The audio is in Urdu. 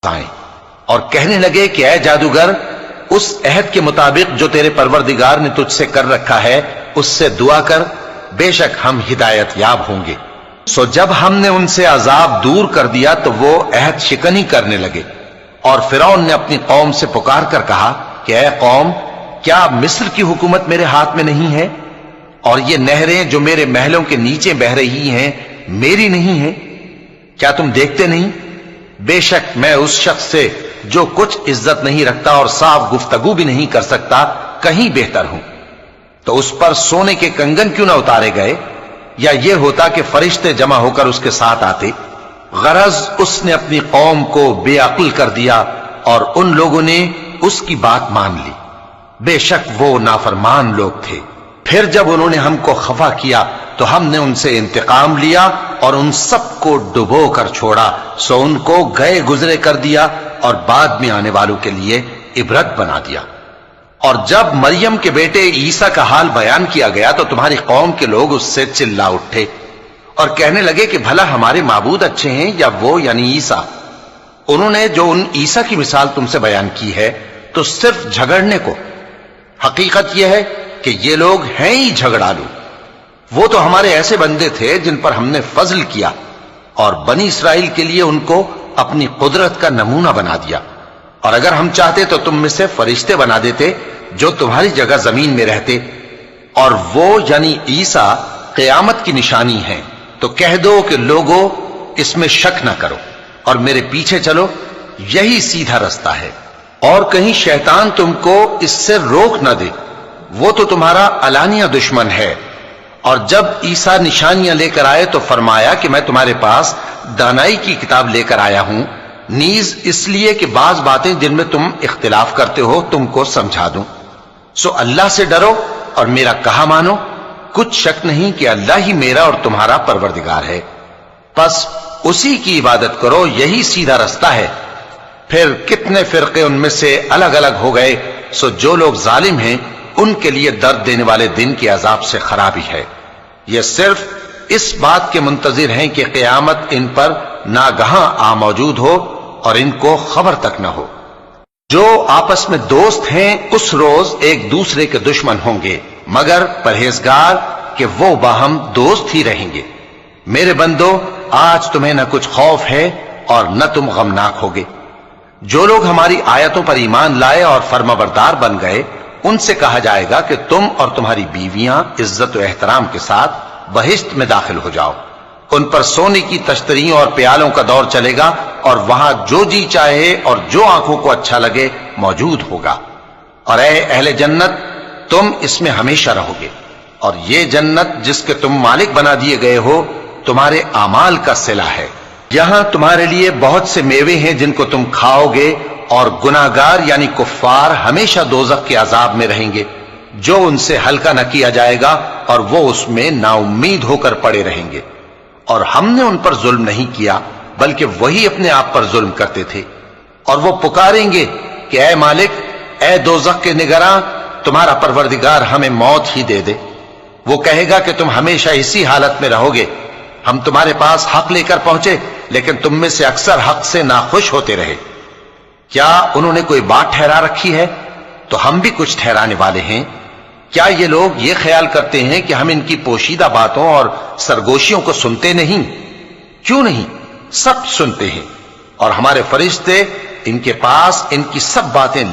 آئیں اور کہنے لگے کہ اے جادوگر، اس عہد کے مطابق جو تیرے پروردگار نے تجھ سے کر رکھا ہے اس سے دعا کر، بے شک ہم ہدایت یاب ہوں گے۔ سو جب ہم نے ان سے عذاب دور کر دیا تو وہ عہد شکنی کرنے لگے، اور فرعون نے اپنی قوم سے پکار کر کہا کہ اے قوم، کیا مصر کی حکومت میرے ہاتھ میں نہیں ہے؟ اور یہ نہریں جو میرے محلوں کے نیچے بہہ رہی ہیں میری نہیں ہیں؟ کیا تم دیکھتے نہیں؟ بے شک میں اس شخص سے جو کچھ عزت نہیں رکھتا اور صاف گفتگو بھی نہیں کر سکتا کہیں بہتر ہوں۔ تو اس پر سونے کے کنگن کیوں نہ اتارے گئے، یا یہ ہوتا کہ فرشتے جمع ہو کر اس کے ساتھ آتے؟ غرض اس نے اپنی قوم کو بے عقل کر دیا اور ان لوگوں نے اس کی بات مان لی، بے شک وہ نافرمان لوگ تھے۔ پھر جب انہوں نے ہم کو خفا کیا تو ہم نے ان سے انتقام لیا اور ان سب کو ڈبو کر چھوڑا، سو ان کو گئے گزرے کر دیا اور بعد میں آنے والوں کے لیے عبرت بنا دیا۔ اور جب مریم کے بیٹے عیسیٰ کا حال بیان کیا گیا تو تمہاری قوم کے لوگ اس سے چلا اٹھے اور کہنے لگے کہ بھلا ہمارے معبود اچھے ہیں یا وہ یعنی عیسیٰ؟ انہوں نے جو ان عیسیٰ کی مثال تم سے بیان کی ہے تو صرف جھگڑنے کو۔ حقیقت یہ ہے کہ یہ لوگ ہیں ہی جھگڑالو۔ وہ تو ہمارے ایسے بندے تھے جن پر ہم نے فضل کیا، اور بنی اسرائیل کے لیے ان کو اپنی قدرت کا نمونہ بنا دیا۔ اور اگر ہم چاہتے تو تم میں سے فرشتے بنا دیتے جو تمہاری جگہ زمین میں رہتے، اور وہ یعنی عیسیٰ قیامت کی نشانی ہے۔ تو کہہ دو کہ لوگوں اس میں شک نہ کرو اور میرے پیچھے چلو، یہی سیدھا رستہ ہے، اور کہیں شیطان تم کو اس سے روک نہ دے، وہ تو تمہارا علانیہ دشمن ہے۔ اور جب عیسیٰ نشانیاں لے کر آئے تو فرمایا کہ میں تمہارے پاس دانائی کی کتاب لے کر آیا ہوں، نیز اس لیے کہ بعض باتیں جن میں تم اختلاف کرتے ہو تم کو سمجھا دوں۔ سو اللہ سے ڈرو اور میرا کہا مانو، کچھ شک نہیں کہ اللہ ہی میرا اور تمہارا پروردگار ہے، پس اسی کی عبادت کرو، یہی سیدھا رستہ ہے۔ پھر کتنے فرقے ان میں سے الگ الگ ہو گئے، سو جو لوگ ظالم ہیں ان کے لیے درد دینے والے دن کے عذاب سے خرابی ہے۔ یہ صرف اس بات کے منتظر ہیں کہ قیامت ان پر ناگہاں آ موجود ہو اور ان کو خبر تک نہ ہو۔ جو آپس میں دوست ہیں اس روز ایک دوسرے کے دشمن ہوں گے، مگر پرہیزگار کہ وہ باہم دوست ہی رہیں گے۔ میرے بندو، آج تمہیں نہ کچھ خوف ہے اور نہ تم غمناک ہوگے۔ جو لوگ ہماری آیتوں پر ایمان لائے اور فرمانبردار بن گئے ان سے کہا جائے گا کہ تم اور تمہاری بیویاں عزت و احترام کے ساتھ بہشت میں داخل ہو جاؤ۔ ان پر سونے کی تشتریوں اور پیالوں کا دور چلے گا، اور وہاں جو جی چاہے اور جو آنکھوں کو اچھا لگے موجود ہوگا۔ اور اے اہل جنت، تم اس میں ہمیشہ رہو گے، اور یہ جنت جس کے تم مالک بنا دیے گئے ہو تمہارے اعمال کا صلہ ہے۔ یہاں تمہارے لیے بہت سے میوے ہیں جن کو تم کھاؤ گے، اور گناہگار یعنی کفار ہمیشہ دوزخ کے عذاب میں رہیں گے جو ان سے ہلکا نہ کیا جائے گا، اور وہ اس میں نا امید ہو کر پڑے رہیں گے۔ اور ہم نے ان پر ظلم نہیں کیا بلکہ وہی اپنے آپ پر ظلم کرتے تھے۔ اور وہ پکاریں گے کہ اے مالک، اے دوزخ کے نگراں، تمہارا پروردگار ہمیں موت ہی دے دے۔ وہ کہے گا کہ تم ہمیشہ اسی حالت میں رہو گے، ہم تمہارے پاس حق لے کر پہنچے لیکن تم میں سے اکثر حق سے ناخوش ہوتے رہے۔ کیا انہوں نے کوئی بات ٹھہرا رکھی ہے؟ تو ہم بھی کچھ ٹھہرانے والے ہیں۔ کیا یہ لوگ یہ خیال کرتے ہیں کہ ہم ان کی پوشیدہ باتوں اور سرگوشیوں کو سنتے نہیں؟ کیوں نہیں، سب سنتے ہیں، اور ہمارے فرشتے ان کے پاس ان کی سب باتیں